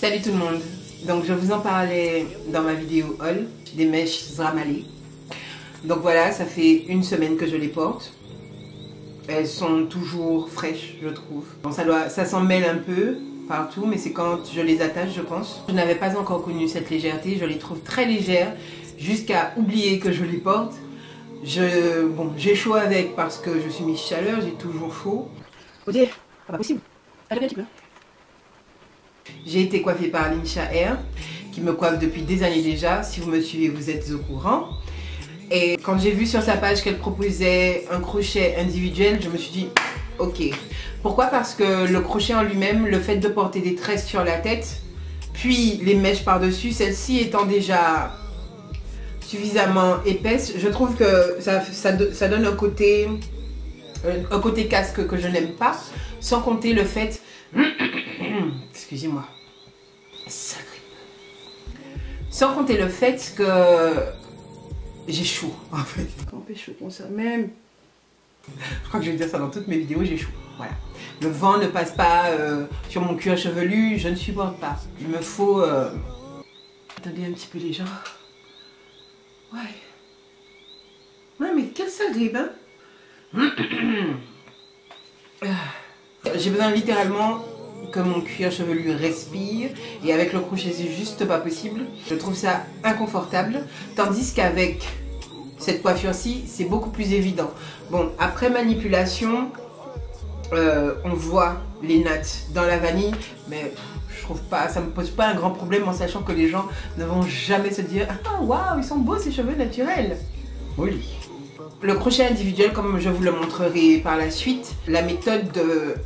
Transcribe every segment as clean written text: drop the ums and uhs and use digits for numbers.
Salut tout le monde, donc je vous en parlais dans ma vidéo haul des mèches Zramale. Donc voilà, ça fait une semaine que je les porte. Elles sont toujours fraîches, je trouve. Bon, ça s'en mêle un peu partout, mais c'est quand je les attache, je pense. Je n'avais pas encore connu cette légèreté, je les trouve très légères jusqu'à oublier que je les porte. J'ai chaud avec parce que je suis Miss Chaleur, j'ai toujours chaud. Odile, pas possible. Allez un petit peu. J'ai été coiffée par Linsha Air, qui me coiffe depuis des années déjà. Si vous me suivez, vous êtes au courant. Et quand j'ai vu sur sa page qu'elle proposait un crochet individuel, je me suis dit, ok. Pourquoi? Parce que le crochet en lui-même, le fait de porter des tresses sur la tête, puis les mèches par-dessus, celle-ci étant déjà suffisamment épaisse, je trouve que ça donne un côté casque que je n'aime pas, sans compter le fait... Excusez-moi. Ça grippe. Sans compter le fait que j'ai chaud, en fait. Quand j'ai chaud comme ça même. Je crois que je vais dire ça dans toutes mes vidéos, j'ai chaud. Voilà. Le vent ne passe pas sur mon cuir chevelu, je ne supporte pas. Il me faut... Attendez un petit peu les gens. Ouais. Ouais, mais quel ça grippe, hein. J'ai besoin littéralement que mon cuir chevelu respire, et avec le crochet c'est juste pas possible. Je trouve ça inconfortable, tandis qu'avec cette coiffure-ci c'est beaucoup plus évident. Bon, après manipulation, on voit les nattes dans la vanille, mais je trouve pas, ça me pose pas un grand problème en sachant que les gens ne vont jamais se dire « Ah waouh, ils sont beaux ces cheveux naturels !» Oui. Le crochet individuel, comme je vous le montrerai par la suite, la méthode de...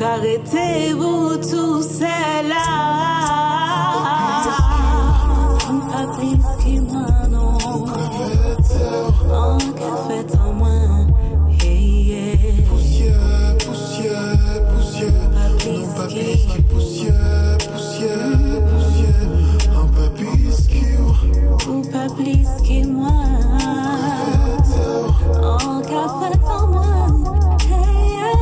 Arrêtez-vous tout cela. Pas plus qui m'en ont. En café en moins. Hey, yeah. Poussière, poussière, poussière. Pas plus qui poussière, poussière, poussière. Un peu plus qui ou pas plus qui moi. En café en moins. Hey, yeah.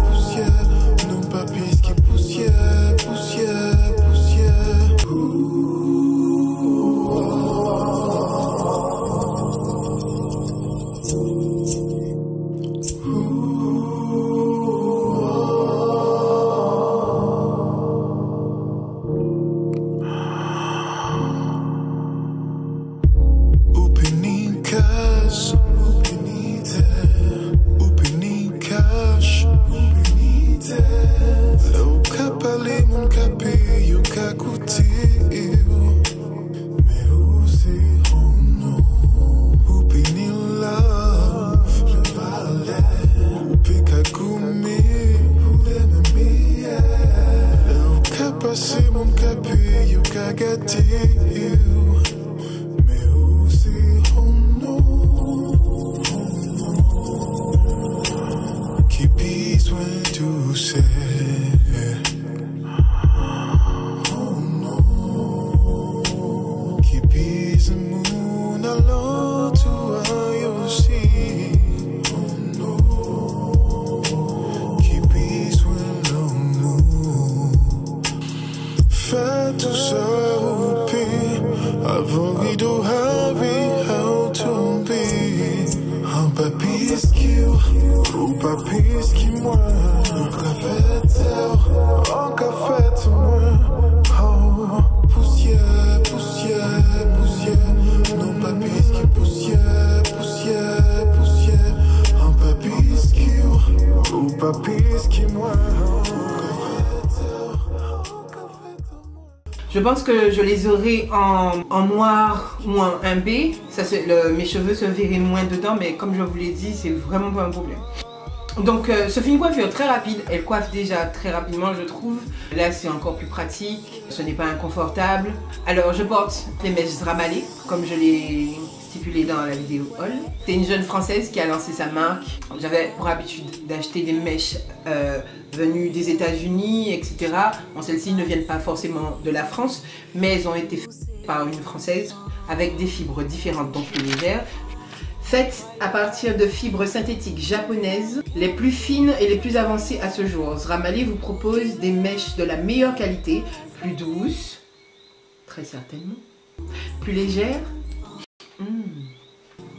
Poussière, non pas plus que poussière. mais aussi qui besoin de qui besoin mon alors toi aussi qui besoin nous fait tout ça au pays avant qu'il doit have how to be un papier ou papier qui moi un café un café moi oh poussière poussière poussière non papier qui poussière poussière poussière un papier ou papier qui moi Je pense que je les aurai en noir ou en 1B. Mes cheveux se verraient moins dedans, mais comme je vous l'ai dit, c'est vraiment pas un problème. Donc ce fait une coiffure très rapide, elle coiffe déjà très rapidement je trouve. Là c'est encore plus pratique, ce n'est pas inconfortable. Alors je porte les mèches Zramalé, comme je l'ai stipulé dans la vidéo haul. C'est une jeune française qui a lancé sa marque. J'avais pour habitude d'acheter des mèches venues des États-Unis, etc. Bon, celles-ci ne viennent pas forcément de la France, mais elles ont été faites par une française avec des fibres différentes, donc plus légères. Faites à partir de fibres synthétiques japonaises, les plus fines et les plus avancées à ce jour. Zramalé vous propose des mèches de la meilleure qualité, plus douces, très certainement, plus légères,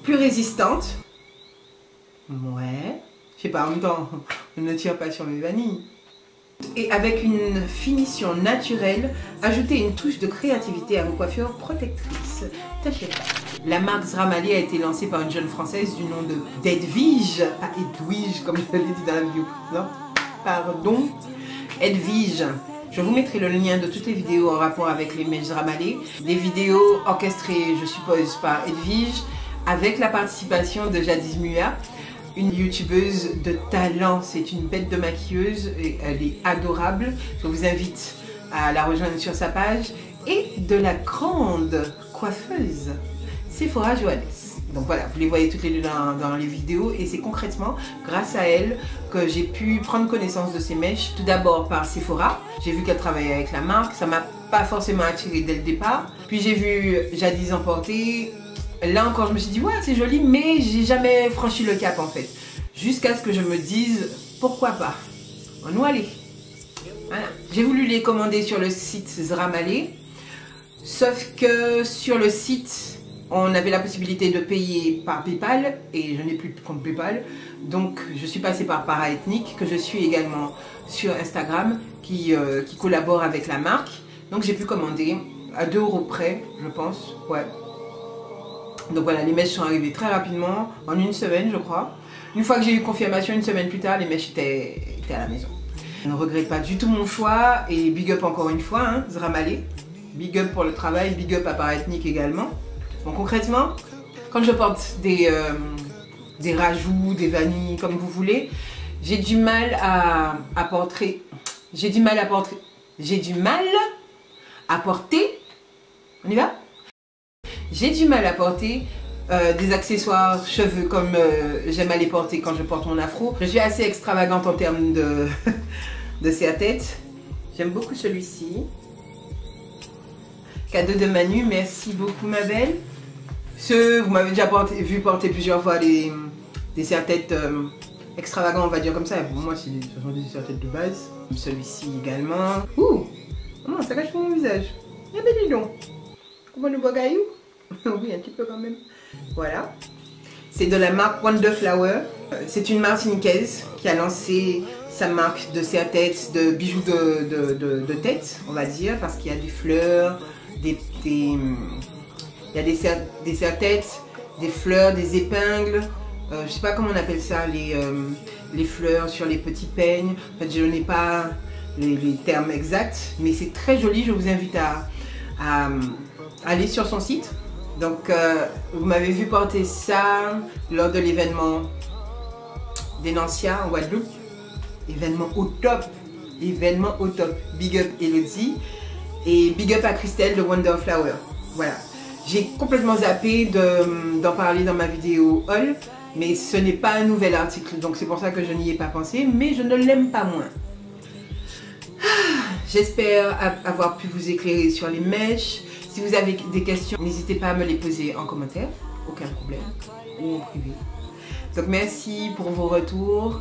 plus résistantes, ouais, je sais pas, en même temps, on ne tire pas sur mes vanilles. Et avec une finition naturelle, ajoutez une touche de créativité à vos coiffures protectrices. Tâchez pas. La marque Zramalé a été lancée par une jeune française du nom d'Edwige, pas Edwige comme je l'ai dit dans la vidéo. Non, pardon, Edwige. Je vous mettrai le lien de toutes les vidéos en rapport avec les mèches Zramalé. Des vidéos orchestrées, je suppose, par Edwige, avec la participation de Jadis Mua, une youtubeuse de talent. C'est une bête de maquilleuse et elle est adorable. Je vous invite à la rejoindre sur sa page. Et de la grande coiffeuse Sephora Johannes. Donc voilà, vous les voyez toutes les deux dans les vidéos et c'est concrètement grâce à elle que j'ai pu prendre connaissance de ces mèches. Tout d'abord par Sephora, j'ai vu qu'elle travaillait avec la marque, ça m'a pas forcément attiré dès le départ. Puis j'ai vu Jadis en porter. Là encore, je me suis dit, ouais, c'est joli, mais j'ai jamais franchi le cap en fait. Jusqu'à ce que je me dise, pourquoi pas. On y aller. Voilà. J'ai voulu les commander sur le site Zramalé. Sauf que sur le site, on avait la possibilité de payer par PayPal et je n'ai plus de compte PayPal. Donc, je suis passée par Paraethnique, que je suis également sur Instagram, qui collabore avec la marque. Donc, j'ai pu commander à 2 € près, je pense. Ouais. Donc voilà, les mèches sont arrivées très rapidement, en une semaine je crois. Une fois que j'ai eu confirmation, une semaine plus tard, les mèches étaient à la maison. Je ne regrette pas du tout mon choix et big up encore une fois, hein, Zramalé. Big up pour le travail, big up à Paraethnique également. Bon, concrètement, quand je porte des rajouts, des vanilles, comme vous voulez, j'ai du mal à porter. On y va? J'ai du mal à porter des accessoires cheveux comme j'aime à les porter quand je porte mon afro. Je suis assez extravagante en termes de serre-tête. J'aime beaucoup celui-ci. Cadeau de Manu, merci beaucoup ma belle. Vous m'avez déjà vu porter plusieurs fois des serre-têtes extravagants, on va dire comme ça. Pour moi, c'est des serre-têtes de base. Celui-ci également. Ouh, oh, ça cache mon visage. Eh ben dis donc. Comment le bagaillou? Oui, un petit peu quand même. Voilà. C'est de la marque Wonderflower. C'est une martiniquaise qui a lancé sa marque de serre-tête, de bijoux de tête, on va dire, parce qu'il y a des fleurs, il y a des serre-têtes, des fleurs, des épingles. Je sais pas comment on appelle ça, les fleurs sur les petits peignes. En fait, je n'ai pas les termes exacts, mais c'est très joli. Je vous invite à aller sur son site. Donc, vous m'avez vu porter ça lors de l'événement d'Enancia en Guadeloupe. Événement au top. Événement au top. Big up Elodie. Et big up à Christelle de Wonderflower. Voilà. J'ai complètement zappé d'en parler dans ma vidéo haul, mais ce n'est pas un nouvel article, donc c'est pour ça que je n'y ai pas pensé, mais je ne l'aime pas moins. J'espère avoir pu vous éclairer sur les mèches. Si vous avez des questions, n'hésitez pas à me les poser en commentaire, aucun problème, ou en privé. Donc merci pour vos retours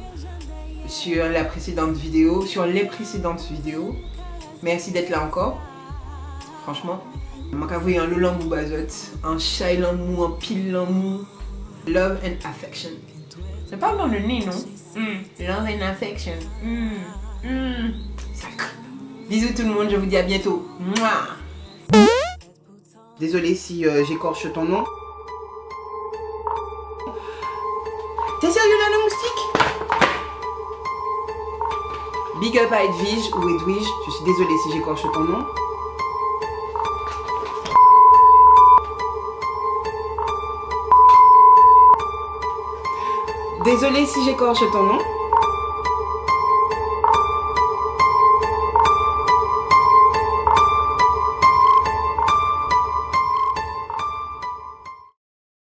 sur la précédente vidéo, sur les précédentes vidéos. Merci d'être là encore. Franchement, manque à vous un lolan mou bazot, un chai mou, un pile mou. Love and affection. C'est pas dans le nez, non? Love and affection. Ça crève. Bisous tout le monde, je vous dis à bientôt. Mouah. Désolée si j'écorche ton nom. T'es sérieux là, le moustique? Big up à Edwige ou Edwige, je suis désolée si j'écorche ton nom. Désolée si j'écorche ton nom.